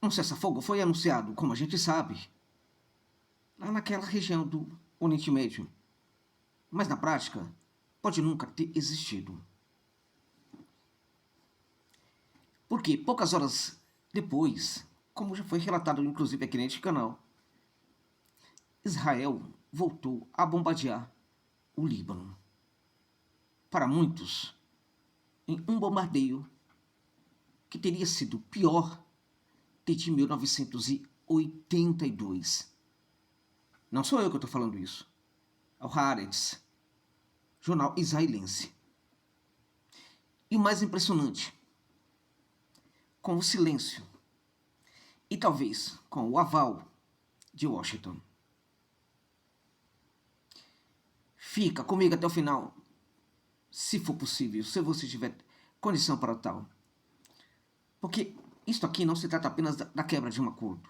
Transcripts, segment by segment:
Um cessar-fogo foi anunciado, como a gente sabe, lá naquela região do Oriente Médio, mas na prática pode nunca ter existido. Porque poucas horas depois, como já foi relatado inclusive aqui neste canal, Israel voltou a bombardear o Líbano. Para muitos, em um bombardeio que teria sido pior desde 1982. Não sou eu que estou falando isso. É o Haaretz, jornal israelense. E o mais impressionante, com o silêncio e talvez com o aval de Washington. Fica comigo até o final, se for possível, se você tiver condição para tal. Porque isto aqui não se trata apenas da quebra de um acordo.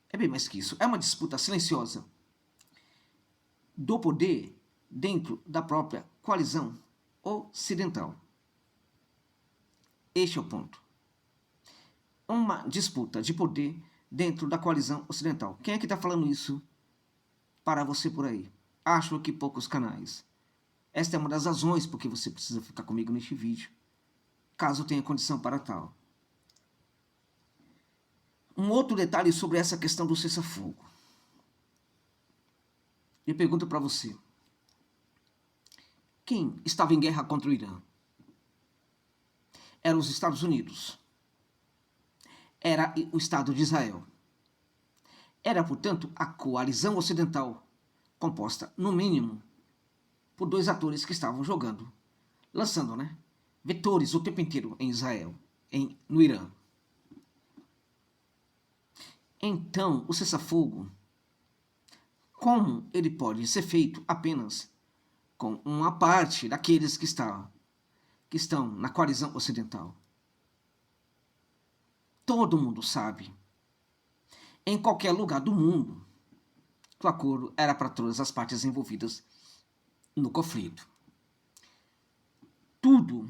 É bem mais que isso. É uma disputa silenciosa do poder dentro da própria coalizão ocidental. Este é o ponto. Uma disputa de poder dentro da coalizão ocidental. Quem é que está falando isso para você por aí? Acho que poucos canais. Esta é uma das razões por que você precisa ficar comigo neste vídeo, caso tenha condição para tal. Um outro detalhe sobre essa questão do cessar-fogo. Eu pergunto para você. Quem estava em guerra contra o Irã? Eram os Estados Unidos. Era o Estado de Israel. Era, portanto, a coalizão ocidental, composta, no mínimo, por dois atores que estavam jogando, lançando, vetores o tempo inteiro em Israel, no Irã. Então, o cessar-fogo, como ele pode ser feito apenas com uma parte daqueles que estão na coalizão ocidental? Todo mundo sabe, em qualquer lugar do mundo, que o acordo era para todas as partes envolvidas no conflito. Tudo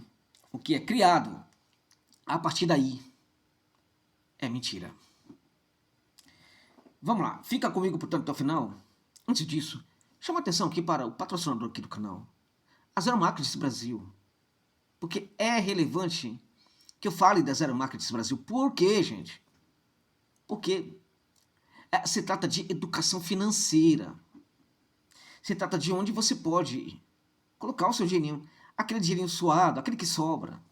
o que é criado a partir daí é mentira. Vamos lá, fica comigo, portanto, até o final. Antes disso, chama a atenção aqui para o patrocinador aqui do canal, a Zero Markets Brasil. Porque é relevante que eu fale da Zero Markets Brasil. Por quê, gente? Porque se trata de educação financeira. Se trata de onde você pode colocar o seu dinheirinho, aquele dinheirinho suado, aquele que sobra.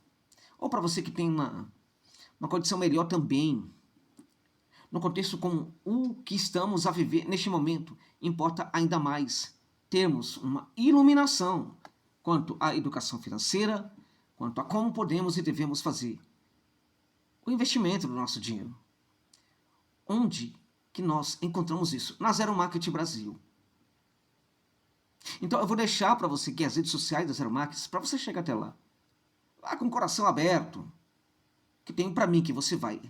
Ou para você que tem uma condição melhor também. No contexto como o que estamos a viver neste momento, importa ainda mais termos uma iluminação quanto à educação financeira, quanto a como podemos e devemos fazer o investimento do nosso dinheiro. Onde que nós encontramos isso? Na Zero Market Brasil. Então eu vou deixar para você aqui as redes sociais da Zero Markets, para você chegar até lá. Lá com o coração aberto, que tem para mim que você vai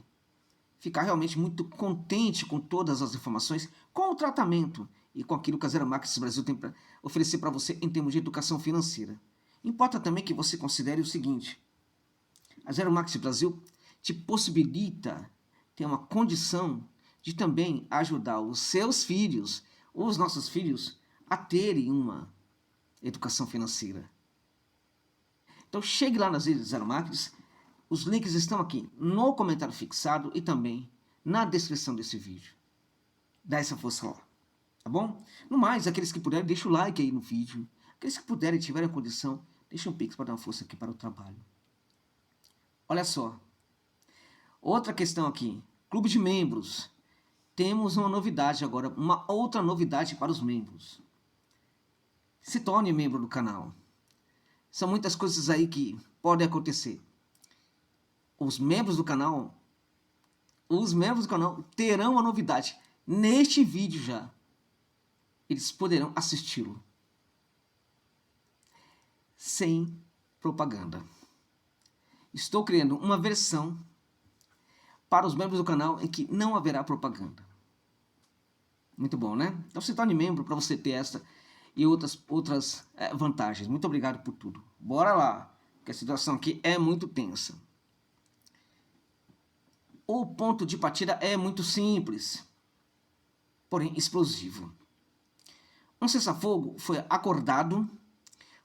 ficar realmente muito contente com todas as informações, com o tratamento e com aquilo que a Zero Markets Brasil tem para oferecer para você em termos de educação financeira. Importa também que você considere o seguinte: a Zero Markets Brasil te possibilita ter uma condição de também ajudar os seus filhos, os nossos filhos, a terem uma educação financeira. Então chegue lá nas redes Zero Markets. Os links estão aqui no comentário fixado e também na descrição desse vídeo. Dá essa força lá, tá bom? No mais, aqueles que puderem, deixa o like aí no vídeo. Aqueles que puderem e tiverem a condição, deixa um pix para dar uma força aqui para o trabalho. Olha só. Outra questão aqui. Clube de membros. Temos uma novidade agora, uma outra novidade para os membros. Se torne membro do canal. São muitas coisas aí que podem acontecer. Os membros do canal terão uma novidade neste vídeo já. Eles poderão assisti-lo sem propaganda. Estou criando uma versão para os membros do canal em que não haverá propaganda. Muito bom, né? Então se torne membro para você ter essa e outras vantagens. Muito obrigado por tudo. Bora lá, porque a situação aqui é muito tensa. O ponto de partida é muito simples, porém explosivo. Um cessar-fogo foi acordado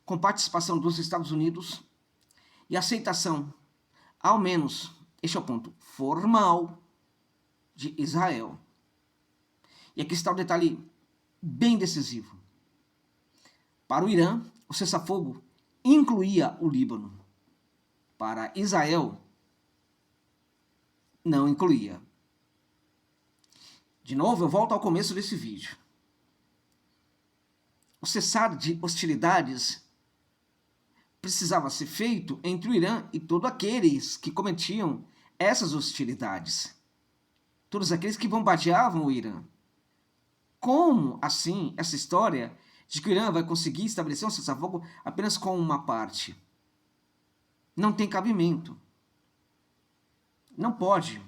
com participação dos Estados Unidos e aceitação, ao menos, este é o ponto formal, de Israel. E aqui está o detalhe bem decisivo. Para o Irã, o cessar-fogo incluía o Líbano. Para Israel, não incluía. De novo, eu volto ao começo desse vídeo. O cessar de hostilidades precisava ser feito entre o Irã e todos aqueles que cometiam essas hostilidades. Todos aqueles que bombardeavam o Irã. Como, assim, essa história de que o Irã vai conseguir estabelecer um cessar-fogo apenas com uma parte? Não tem cabimento. Não pode.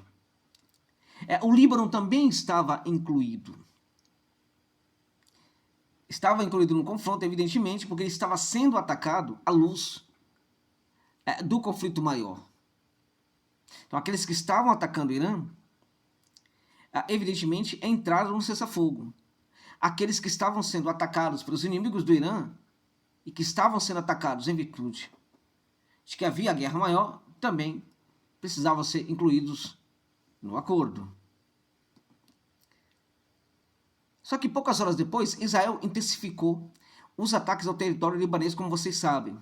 O Líbano também estava incluído. Estava incluído no confronto, evidentemente, porque ele estava sendo atacado à luz do conflito maior. Então, aqueles que estavam atacando o Irã, evidentemente, entraram no cessar-fogo. Aqueles que estavam sendo atacados pelos inimigos do Irã e que estavam sendo atacados em virtude de que havia guerra maior, também precisavam ser incluídos no acordo. Só que poucas horas depois, Israel intensificou os ataques ao território libanês, como vocês sabem.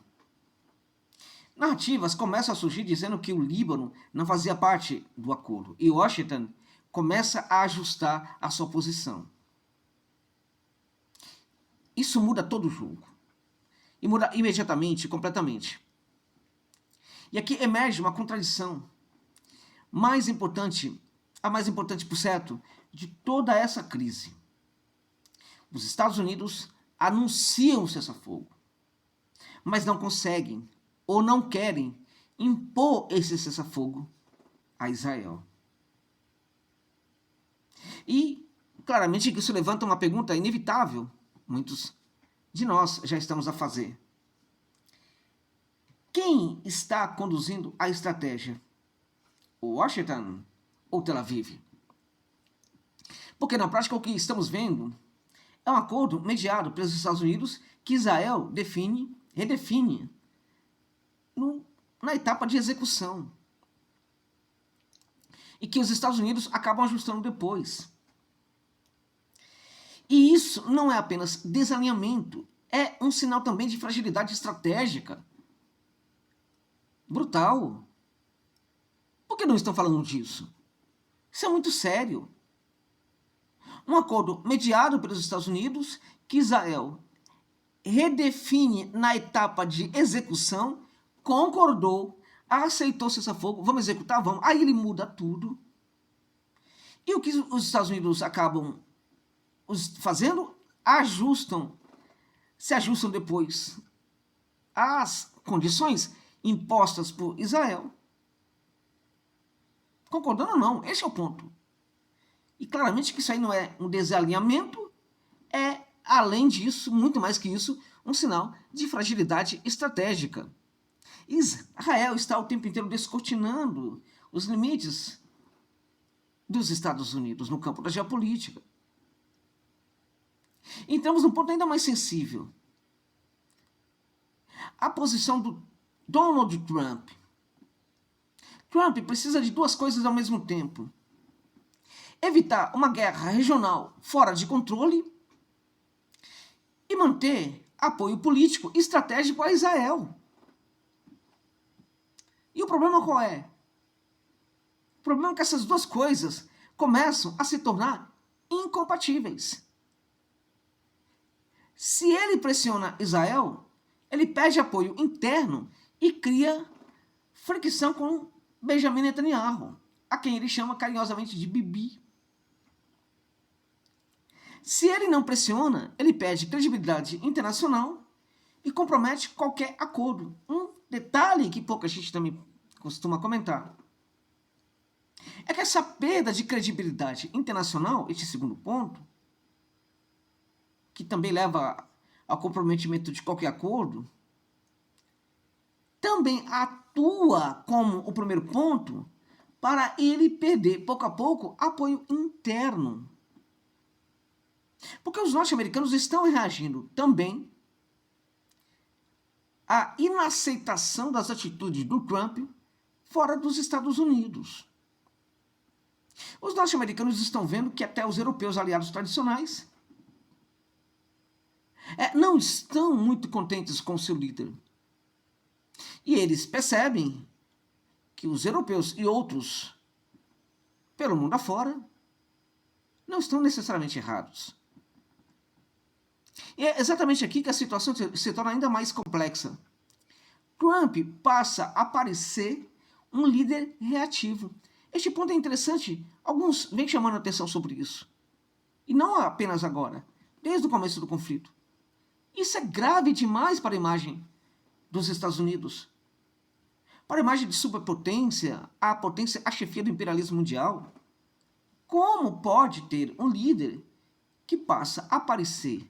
Narrativas começam a surgir dizendo que o Líbano não fazia parte do acordo, e Washington começa a ajustar a sua posição. Isso muda todo o jogo. E muda imediatamente, completamente. E aqui emerge uma contradição. A mais importante, por certo, de toda essa crise. Os Estados Unidos anunciam o cessar-fogo, mas não conseguem ou não querem impor esse cessar-fogo a Israel. E, claramente, isso levanta uma pergunta inevitável, muitos de nós já estamos a fazer. Quem está conduzindo a estratégia? Washington ou Tel Aviv? Porque na prática o que estamos vendo é um acordo mediado pelos Estados Unidos que Israel redefine na etapa de execução. E que os Estados Unidos acabam ajustando depois. E isso não é apenas desalinhamento, é um sinal também de fragilidade estratégica. Brutal. Por que não estão falando disso? Isso é muito sério. Um acordo mediado pelos Estados Unidos que Israel redefine na etapa de execução, concordou, aceitou cessar-fogo, vamos executar, vamos. Aí ele muda tudo. E o que os Estados Unidos acabam fazendo? Se ajustam depois às condições impostas por Israel. Concordando ou não, esse é o ponto. E claramente que isso aí não é um desalinhamento, é, além disso, muito mais que isso, um sinal de fragilidade estratégica. Israel está o tempo inteiro descortinando os limites dos Estados Unidos no campo da geopolítica. Entramos num ponto ainda mais sensível. A posição do Donald Trump. Trump precisa de duas coisas ao mesmo tempo. Evitar uma guerra regional fora de controle e manter apoio político estratégico a Israel. E o problema qual é? O problema é que essas duas coisas começam a se tornar incompatíveis. Se ele pressiona Israel, ele perde apoio interno e cria fricção com Benjamin Netanyahu, a quem ele chama carinhosamente de Bibi. Se ele não pressiona, ele perde credibilidade internacional e compromete qualquer acordo. Um detalhe que pouca gente também costuma comentar é que essa perda de credibilidade internacional, este segundo ponto, que também leva ao comprometimento de qualquer acordo, também atua como o primeiro ponto para ele perder, pouco a pouco, apoio interno. Porque os norte-americanos estão reagindo também à inaceitação das atitudes do Trump fora dos Estados Unidos. Os norte-americanos estão vendo que até os europeus aliados tradicionais não estão muito contentes com seu líder. E eles percebem que os europeus e outros, pelo mundo afora, não estão necessariamente errados. E é exatamente aqui que a situação se torna ainda mais complexa. Trump passa a parecer um líder reativo. Este ponto é interessante, alguns vêm chamando a atenção sobre isso. E não apenas agora, desde o começo do conflito. Isso é grave demais para a imagem dos Estados Unidos. Para a imagem de superpotência, a chefia do imperialismo mundial. Como pode ter um líder que passa a aparecer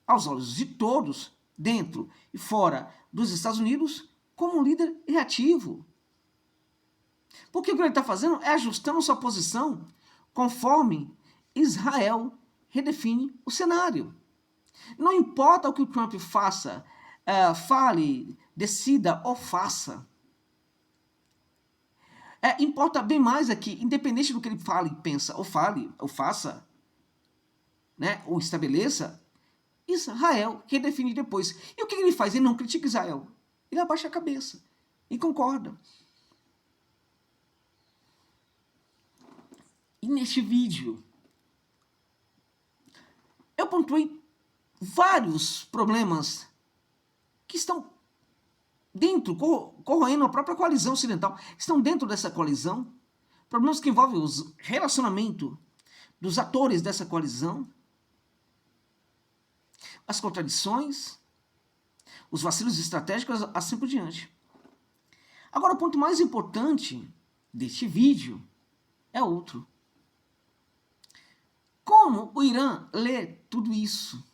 aos olhos de todos, dentro e fora dos Estados Unidos, como um líder reativo? Porque o que ele está fazendo é ajustando sua posição conforme Israel redefine o cenário. Não importa o que o Trump faça, fale, decida ou faça. Importa bem mais aqui, independente do que ele fale, pensa, ou faça, né, ou estabeleça, Israel redefine depois. E o que ele faz? Ele não critica Israel. Ele abaixa a cabeça e concorda. E neste vídeo, eu pontuei vários problemas que estão dentro, corroendo a própria coalizão ocidental, estão dentro dessa coalizão, problemas que envolvem o relacionamento dos atores dessa coalizão, as contradições, os vacilos estratégicos, assim por diante. Agora, o ponto mais importante deste vídeo é outro. Como o Irã lê tudo isso?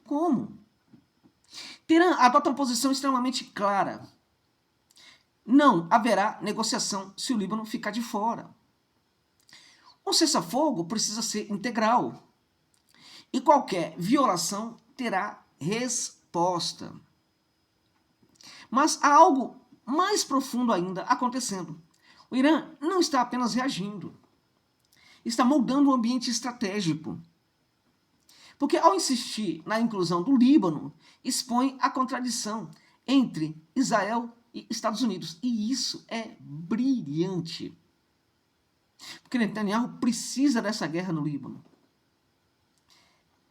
Como? Teherã adota uma posição extremamente clara. Não haverá negociação se o Líbano ficar de fora. O cessar-fogo precisa ser integral. E qualquer violação terá resposta. Mas há algo mais profundo ainda acontecendo. O Irã não está apenas reagindo. Está moldando o ambiente estratégico. Porque ao insistir na inclusão do Líbano, expõe a contradição entre Israel e Estados Unidos. E isso é brilhante. Porque Netanyahu precisa dessa guerra no Líbano.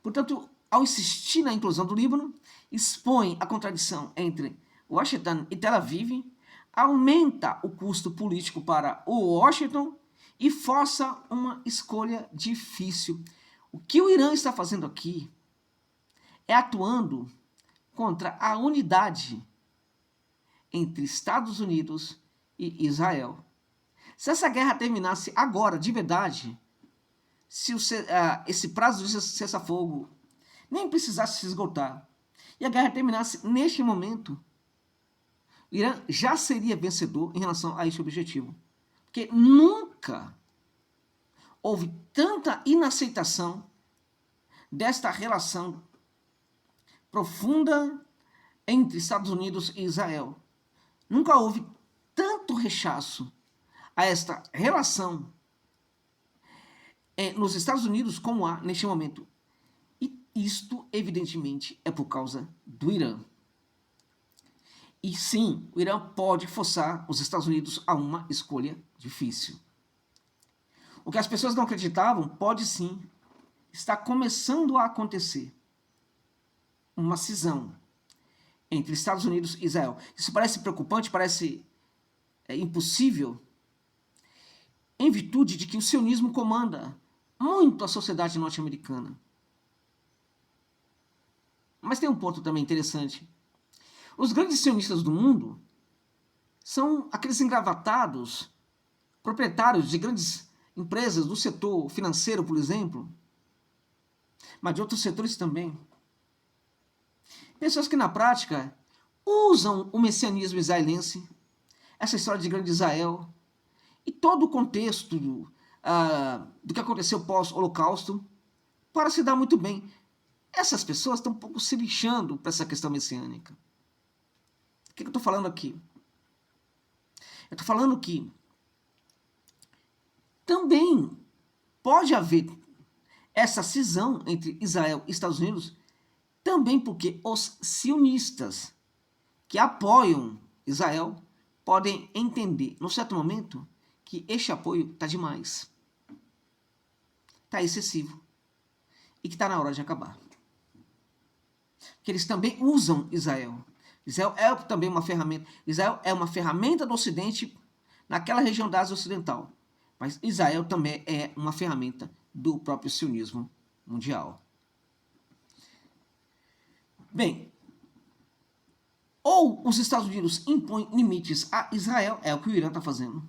Portanto, ao insistir na inclusão do Líbano, expõe a contradição entre Washington e Tel Aviv, aumenta o custo político para o Washington e força uma escolha difícil. O que o Irã está fazendo aqui é atuando contra a unidade entre Estados Unidos e Israel. Se essa guerra terminasse agora, de verdade, se esse prazo de cessar-fogo nem precisasse se esgotar, e a guerra terminasse neste momento, o Irã já seria vencedor em relação a esse objetivo. Porque nunca houve tanta inaceitação desta relação profunda entre Estados Unidos e Israel. Nunca houve tanto rechaço a esta relação nos Estados Unidos como há neste momento. E isto, evidentemente, é por causa do Irã. E sim, o Irã pode forçar os Estados Unidos a uma escolha difícil. O que as pessoas não acreditavam pode sim estar começando a acontecer. Uma cisão entre Estados Unidos e Israel. Isso parece preocupante, parece impossível, em virtude de que o sionismo comanda muito a sociedade norte-americana. Mas tem um ponto também interessante. Os grandes sionistas do mundo são aqueles engravatados, proprietários de grandes empresas do setor financeiro, por exemplo, mas de outros setores também. Pessoas que, na prática, usam o messianismo israelense, essa história de grande Israel, e todo o contexto do que aconteceu pós-Holocausto para se dar muito bem. Essas pessoas estão um pouco se lixando para essa questão messiânica. O que eu estou falando aqui? Eu estou falando que também pode haver essa cisão entre Israel e Estados Unidos, também porque os sionistas que apoiam Israel podem entender, num certo momento, que este apoio está demais, está excessivo e que está na hora de acabar. Que eles também usam Israel. Israel é também uma ferramenta. Israel é uma ferramenta do Ocidente naquela região da Ásia Ocidental. Mas Israel também é uma ferramenta do próprio sionismo mundial. Bem, ou os Estados Unidos impõem limites a Israel, é o que o Irã está fazendo,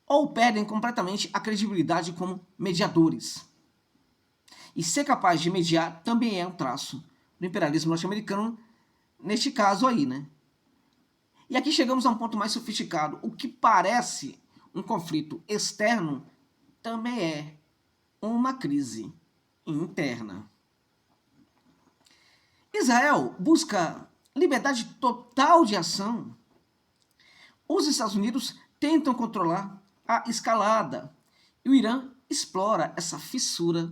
ou perdem completamente a credibilidade como mediadores. E ser capaz de mediar também é um traço do imperialismo norte-americano, neste caso aí, né? E aqui chegamos a um ponto mais sofisticado. O que parece um conflito externo também é uma crise interna. Israel busca liberdade total de ação. Os Estados Unidos tentam controlar a escalada. E o Irã explora essa fissura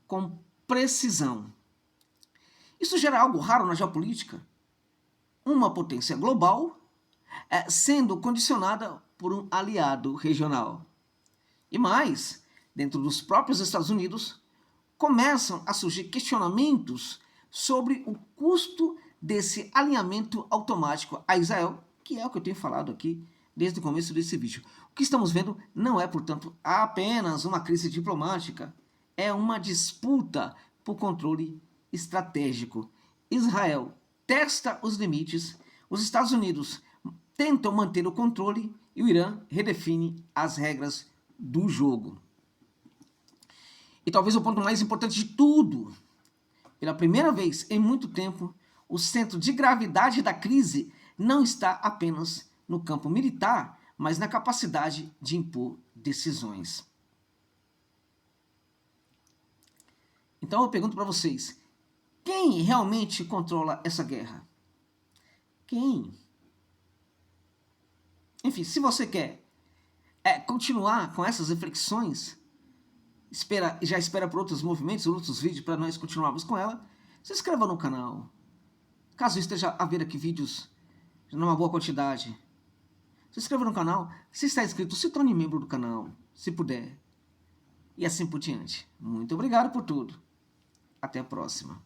com precisão. Isso gera algo raro na geopolítica. Uma potência global sendo condicionada por um aliado regional. E mais, dentro dos próprios Estados Unidos, começam a surgir questionamentos sobre o custo desse alinhamento automático a Israel, que é o que eu tenho falado aqui desde o começo desse vídeo. O que estamos vendo não é, portanto, apenas uma crise diplomática, é uma disputa por controle estratégico. Israel testa os limites, os Estados Unidos tentam manter o controle e o Irã redefine as regras do jogo. E talvez o ponto mais importante de tudo, pela primeira vez em muito tempo, o centro de gravidade da crise não está apenas no campo militar, mas na capacidade de impor decisões. Então eu pergunto para vocês, quem realmente controla essa guerra? Quem? Enfim, se você quer continuar com essas reflexões, já espera por outros movimentos, outros vídeos para nós continuarmos com ela, se inscreva no canal. Caso esteja a ver aqui vídeos numa boa quantidade, se inscreva no canal. Se está inscrito, se torne membro do canal, se puder. E assim por diante. Muito obrigado por tudo. Até a próxima.